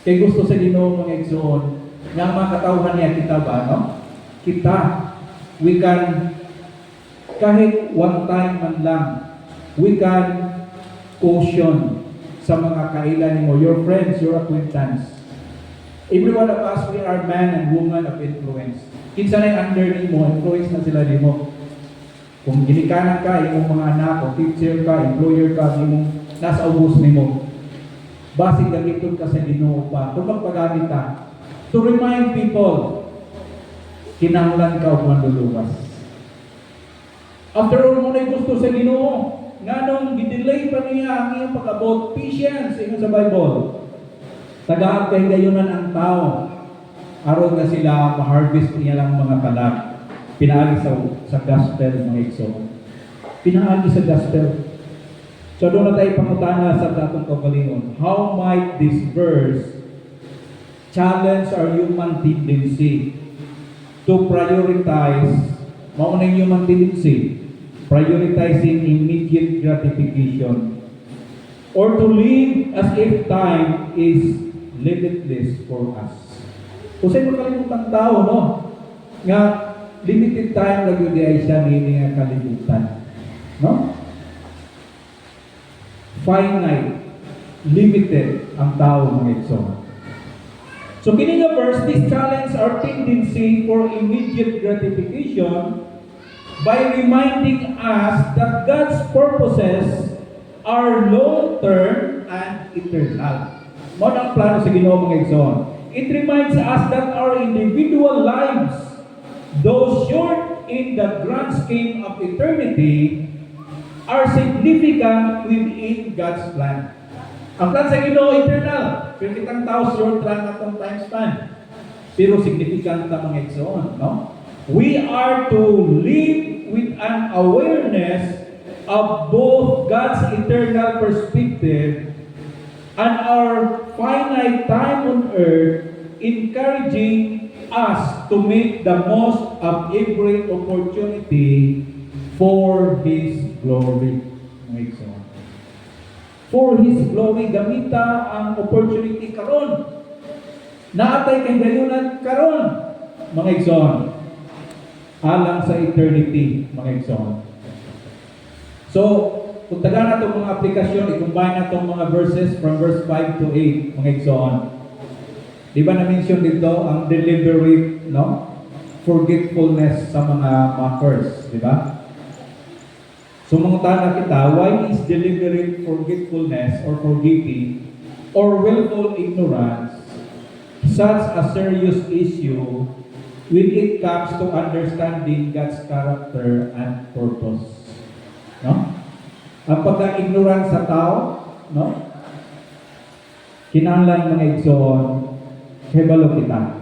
kay gusto sa Ginoo mga igsoon, nga mga katawhan niya kita ba, no? Kita, we can, kahit one time man lang, we can caution sa mga kailan mo, your friends, your acquaintance. Every one of us, we are man and woman of influence. Kinsa na yung under nimo, influence na sila nimo. Kung ginikanan ka, yung mga anak, o teacher ka, employer ka, yung nasa ubos nimo. Basig gamiton ka sa Ginoo pa. Kung magpagamit ka, to remind people, kinahanglan ka o manluluwas. After all, mo na gusto sa Ginoo, nga nung gidelay pa niya ang iyong pag-abot, patience, ingon sa Bible. Tagaag kay gayunan ang tao, aron nga sila ma-harvest niya lang mga kalag. Pinaagi sa gospel, mga igsoon. Pinaagi sa gospel. So doon na tayo pangutana sa datong kaugalingon. How might this verse challenge our human tendency to prioritize, maunang human tendency, prioritizing immediate gratification, or to live as if time is limitless for us. Kung sa'yo makalimutan tao, no? Nga, limited time na yun ay siya nini nga kalimutan. No? Finite, limited ang tao, mga igsoon. So, kini nga verse, this challenge our tendency for immediate gratification by reminding us that God's purposes are long-term and eternal. Mo ang plano sa Ginoo, mga igsoon. It reminds us that our individual lives, though short in the grand scheme of eternity, are significant within God's plan. Ang plan sa Ginoo eternal. Pero kitang tao short lang atong time span. Pero significant na, mga igsoon, no? We are to live with an awareness of both God's eternal perspective and our finite time on earth, encouraging us to make the most of every opportunity for His glory. For His glory, gamita ang opportunity karon. Naatay kay gayunan karon, mga igsoon, alang sa eternity, mga igsoon. So, kung taga na itong mga aplikasyon, i-combine na itong mga verses from verse 5 to 8, mga igsoon. Di ba na-mention dito ang deliberate, no? Forgetfulness sa mga mockers, di ba? So, mangutana kita, why is deliberate forgetfulness or forgetting or willful ignorance such a serious issue when it comes to understanding God's character and purpose? No? Ang pagka-ignorant sa tao, no? Kinahanglan, mga igsoon, hebalo kita.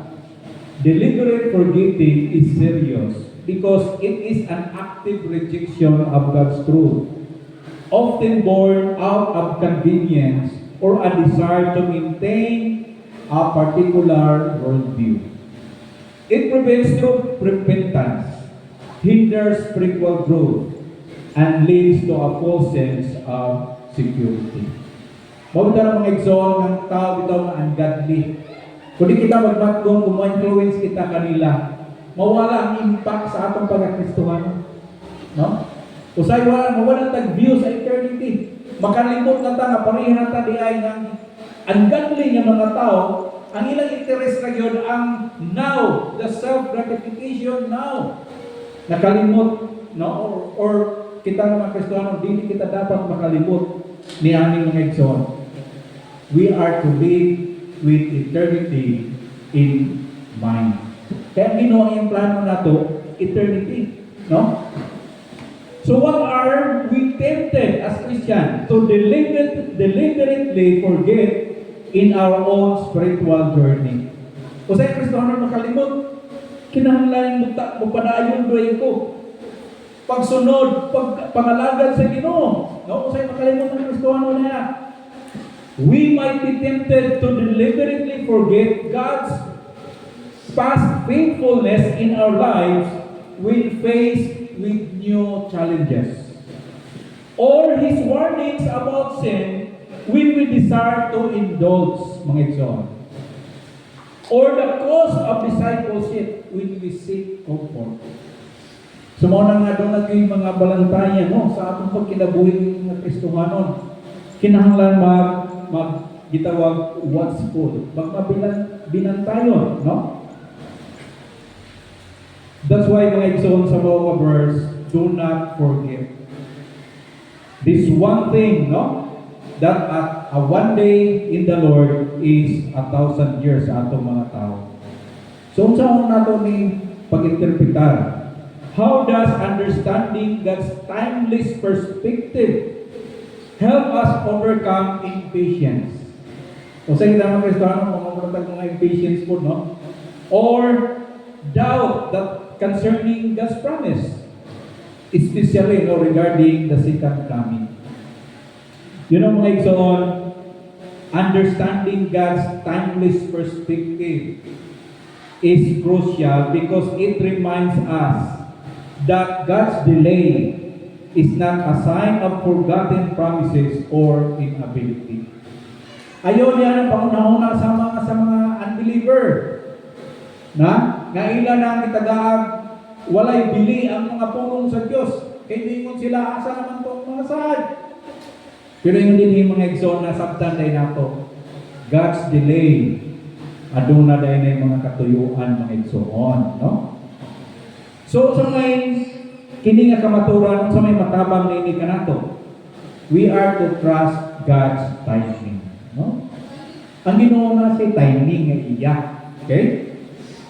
Deliberate forgetting is serious because it is an active rejection of God's truth, often born out of convenience or a desire to maintain a particular worldview. It prevents true repentance, hinders spiritual growth, and leads to a false sense of security. Mabita na, mga igsoon, ng tao bitaw na ungodly. Kung di kita magbatgong, kung ma-influence kita kanila, mawala ang impact sa atong pagkakristuhan. No? Usay mawala tag-view sa eternity. Makalimot na ta, nga parihan ta di ay ng ungodly nga mga tao, ang ilang interest na yun ang now, the self-gratification now. Nakalimot, no? Or kita mga Kristiyano, hindi kita dapat makalimot ni aming mga igsoon. We are to live with eternity in mind. Kaya Ginoo ang plano nato, eternity, no? So what are we tempted as Christians to deliberately forget in our own spiritual journey? Kung sa'yo Kristiyano makalimot, kinahanglan mo padayon doy ko. Pagsunod, pangalagad sa Ginoo. No, usay makalimot ng Kristiyano niya. We might be tempted to deliberately forget God's past faithfulness in our lives when faced with new challenges, or His warnings about sin when we desire to indulge, mga igsoon, or the cost of discipleship when we seek comfort. Sumuna nga doon naging mga balantayan, no, sa atong pagkinabuhi ng Kristohanon. Kinahanglan gitawag watchful, magmabilan binantayon, no? That's why mga igsoon sa mga verse, do not forget this one thing, no? That at a one day in the Lord is 1,000 years sa atong mga tao. So, unsa nato ni pag-interpretar? How does understanding God's timeless perspective help us overcome impatience? O sa kita mga Kristiyano, mga impatience po, no? Or doubt that concerning God's promise, especially no, regarding the second coming. You know mga igsoon, understanding God's timeless perspective is crucial because it reminds us that God's delay is not a sign of forgotten promises or inability. Ayaw niya ng pangunahuna sa mga unbeliever na ilan na kitagaag walay bili ang mga pulong sa Diyos. Kaya dingon sila, asa naman itong mga saan? Pero yung din yung mga igsoon na sabtan dahil nato, God's delay, aduna dahil na yung mga katuyuan mga igsoon, no? So, sa may kini nga kamaturan, sa may matabang na ini ka nato, we are to trust God's timing, no? Ang Ginoo na si timing nga iya, okay?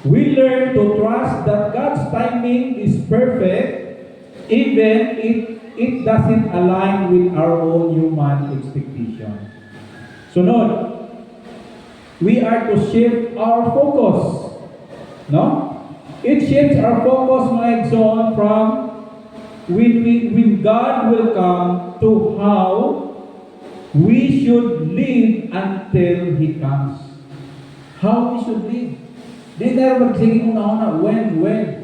We learn to trust that God's timing is perfect even if it doesn't align with our own human expectation. Sunod, we are to shift our focus. No? It shifts our focus, mga igsoon, from when God will come to how we should live until He comes. How we should live. Di na magsingin una-una, when,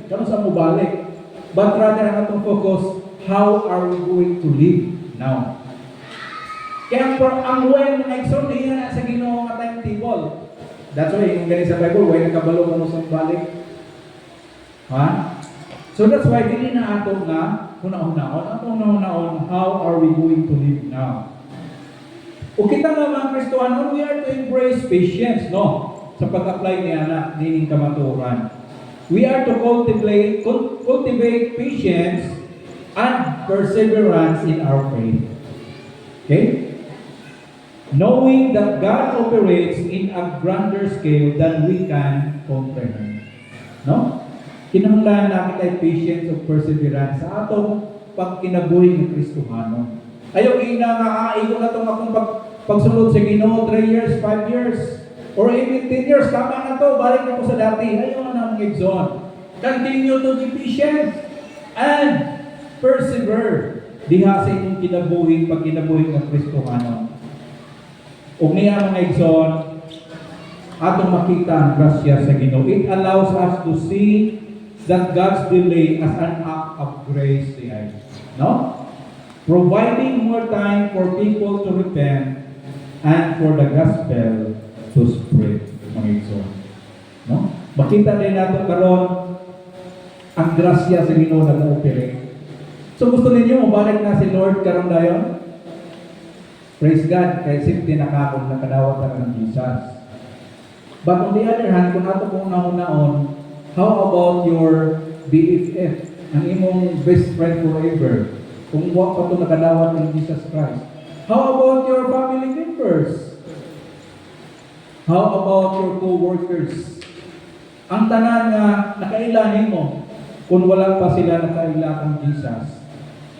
kano sa mo balik. But rather, ang atong focus, how are we going to live now? Kaya ang when, exon, di na sa Ginoo nga timetable. That's why, yung ganit sa Bible, why nakabalo mo sa balik? Ha? So that's why, dili na ato nga, una-una, how are we going to live now? O kita nga mga Kristohanon, we are to embrace patience, no? Sa pag-apply niya na nining kamaturan. We are to cultivate patience and perseverance in our faith. Okay? Knowing that God operates in a grander scale than we can comprehend. No? Kinahanglan natin ay patience o perseverance sa atong pagkinabuhi ng Kristohanon. Ayaw inangaigo na itong akong pagsunod sa Ginoo 3 years, 5 years, or even 10 years, tama na to, balik na po sa dati. Ayaw na mga igsoon. Continue to be patient and persevere diha sa inyong kinabuhi, pag kinabuhi ng Kristohanon. Ug niya mga igsoon, atong makita ang grasya sa Ginoo. It allows us to see that God's delay as an act of grace, no? Providing more time for people to repent and for the gospel to spread, mga igsoon. No? Makita din natin karon ang grasya sa Ginoo na mo-operate. So gusto ninyo mabalik na si Lord karon dayon? Praise God, kay simple nakakong nakadawat na ng Jesus. But on the other hand, kung ato kung naon, how about your BFF? Ang imong best friend forever? Kung wa pa ito nakadawat ng Jesus Christ. How about your family members? How about your co-workers? Ang tanan nga nakailahin mo, kung wala pa sila nakaila kang Jesus,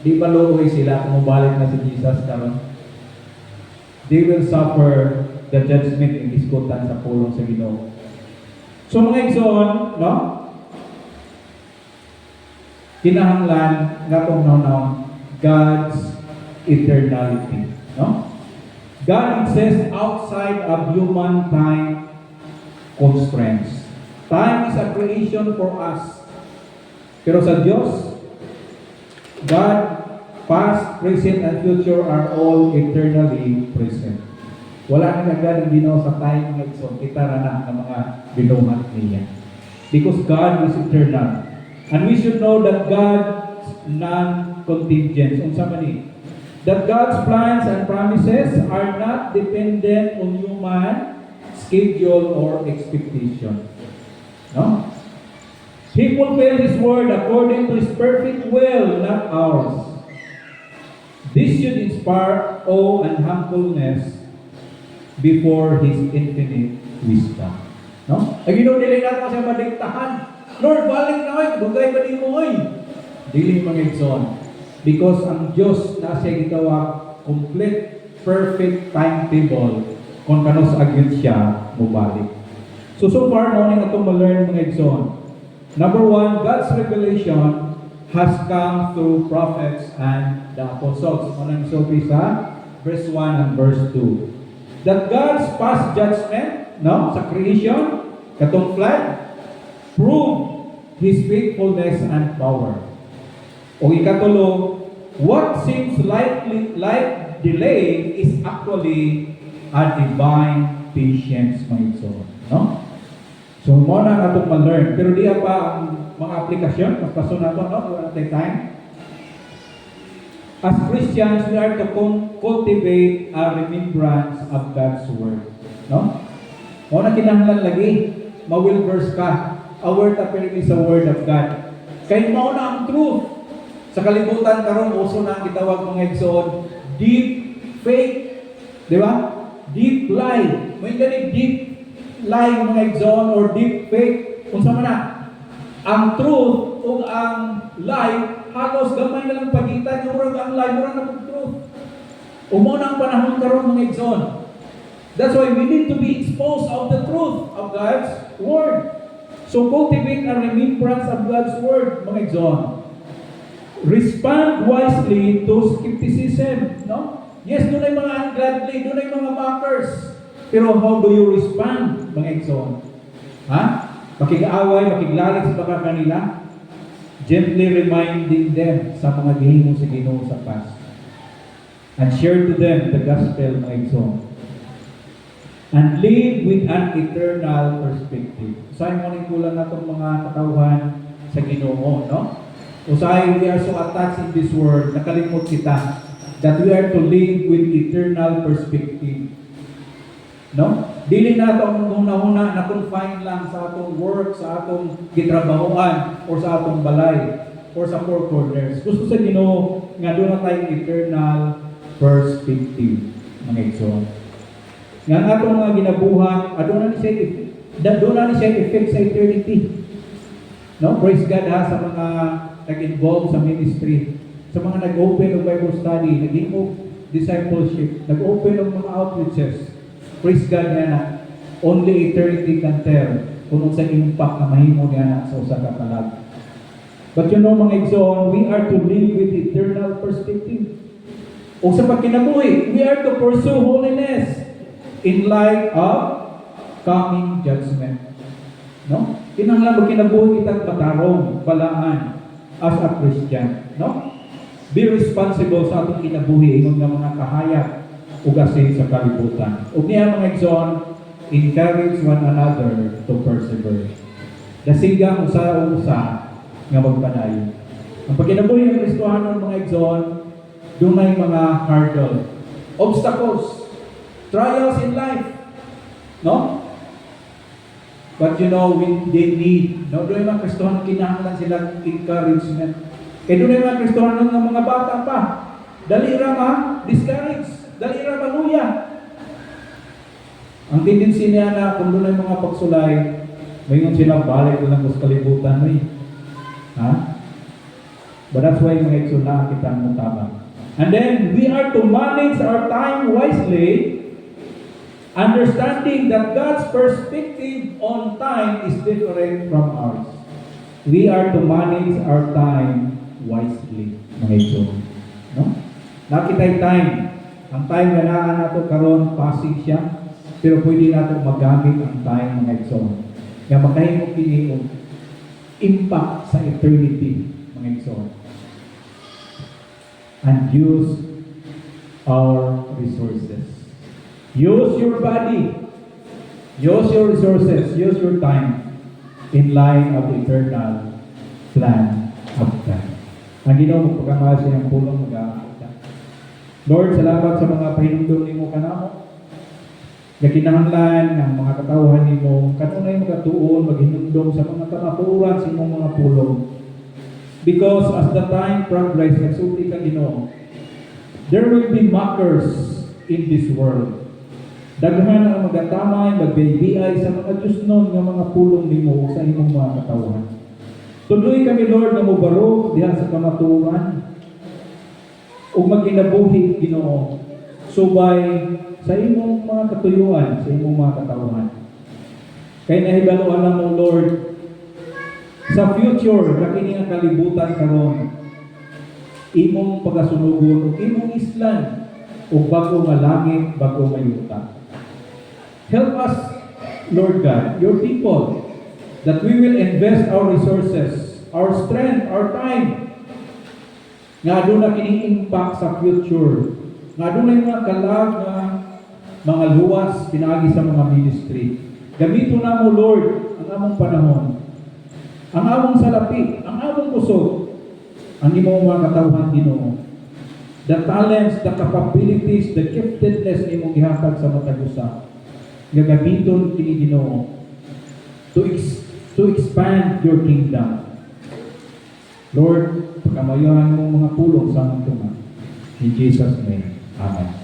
di ba luoy sila kung mabalik na si Jesus karon? They will suffer the judgment in iskutan sa pulong sa Ginoo. So mga igsoon, no? Kinahanglan nga kung naon God's eternality, no? God exists outside of human time constraints. Time is a creation for us. Pero sa Diyos, God, past, present, and future are all eternally present. Wala na agad ang Ginoo sa time ng igsoon. Kita na ng mga binuhat niya. Because God is eternal. And we should know that God's non-contingent. Unsa man ni? That God's plans and promises are not dependent on human schedule or expectation. No? He fulfilled His word according to His perfect will, not ours. This should inspire awe and humbleness before His infinite wisdom. No? Ang ginudili natin sa madiktahan. Lord, balik na oy, bugay ba di mo oy? Dili mga igsoon. Because ang Diyos na siya gitawa complete, perfect timetable kung kanos agad siya mubalik. So far, no, nga itong ma-learn mga igsoon. Number one, God's revelation has come through prophets and the apostles. Unang isopi sa verse 1 and verse 2. That God's past judgment, no, sa creation, katong flood, prove His faithfulness and power. O ikatulo, what seems like delay is actually a divine patience, mga igsoon. No? So, muna nga itong ma-learn. Pero di pa ang mga aplikasyon, mas paso na ito, no? Wala natin time. As Christians, we are to cultivate a remembrance of God's Word. No? Muna kinahanglan lagi, ma-will verse ka. A word apparently sa Word of God. Kaya mauna ang truth. Sa kalibutan karon uso na ang gitawag mga igsoon, deep fake, di ba? Deep lie. May ganit deep lie mga igsoon or deep fake. Kung sa mana, ang truth o ang lie, halos gamay na lang pagitan. Yung murag ang lie, murag na pag-truth. Umuna ang panahon karon mga igsoon. That's why we need to be exposed of the truth of God's Word. So cultivate a remembrance of God's Word, mga igsoon. Respond wisely to skepticism, no? Yes, doon ay mga ungodly, doon ay mga mockers. Pero how do you respond, mga igsoon? Ha? Makig-away, makiglalit sa baka kanila? Gently reminding them sa mga gihimo sa Ginoo sa past. And share to them the gospel, mga igsoon. And live with an eternal perspective. Usahay mo rin kulang na itong mga katauhan sa Ginoo, no? Usahay, we are so attached in this world, nakalimot kita that we are to live with eternal perspective. No? Dili na itong una-una na confine lang sa atong work, sa atong gitrabahoan, or sa atong balay, or sa four corners. Gusto sa Ginoo nga doon na tayong eternal perspective, mga igsoon. Nga atong mga ginabuhat, doon na siya effect sa eternity. No? Praise God ha, sa mga nag-involve sa ministry, sa mga nag-open ng Bible study, nag-involve discipleship, nag-open ng mga outreaches. Praise God nga na only eternity can tell kung sa impact na mahimo nga na sa usa ka kalag. But you know mga igsoon, we are to live with eternal perspective. O sa pagkinabuhi, we are to pursue holiness in light of coming judgment. No? Kinahanglan ba kinabuhi kitang patarong, balaan, as a Christian, no? Be responsible sa atong kinabuhi ingon nga mga kahayag ug asin sa kalibutan. Ug niya mga igsoon, encourage one another to persevere. Dasigang usa nga magpadayon. Ang pagkinabuhi ng Kristohanon mga igsoon, dunay mga hurdle, obstacles, trials in life, no? But you know, they need, no? Doon yung mga Kristohanon, kinahanglan silang encouragement. Kaya doon yung mga Kristohanon ng mga bata pa, dali ra ma-discourage, dali ra maluya. Ang tendency niya na, kung doon yung mga pagsulay, mayroon silang balik na lang sa kalibutan, may. Ha? But that's why mga iksuna kitang mutabang. And then, we are to manage our time wisely, understanding that God's perspective on time is different from ours. We are to manage our time wisely, mga igsoon. No? Nakitay time. Ang time na naan nato karon passing siya, pero pwede nato magamit ang time, mga igsoon. Kaya makahimo kini og impact sa eternity, mga igsoon. And use our resources. Use your body. Use your resources. Use your time in line of the eternal plan of God. Ang Ginoo magpakamahal siya ng pulong mag-aakita. Lord, salamat sa mga pahinumdum nimo kanamo. nga kinahanglan ng mga katawhan nimo kanunay magatuon maghinumdom sa mga kamatuoran sa imong mga pulong. Because as the time progress, nagsulti ka Ginoo, there will be mockers in this world. Daghan ang magatamay, magbibiyay sa mga Diyosnon nga mga pulong nimo sa imong mga katawhan. Tuloy kami Lord nga mobarog diha sa kamatuoran ug magkinabuhi Ginoo subay sa imong mga katuyuan, sa imong mga katawhan. Kay nahibaluan lang mo Lord sa future na kini nga kalibutan karon imong pagasunugon ug imong islan ug bago nga langit, bago nga yuta. Help us, Lord God, your people, that we will invest our resources, our strength, our time, nga aduna kining impact sa future, nga aduna mga kalag nga mga luwas pinaagi sa mga ministry. Gamito na mo Lord ang among panahon, ang among salapi, ang among kusog, ang imong mga katawhan Ginoo. The talents, the capabilities, the giftedness na imong gihatag sa matag usa. Nga gamiton kini Ginoo to expand your kingdom. Lord, pagkamayohan mong mga pulong sa among tuma. In Jesus' name, Amen.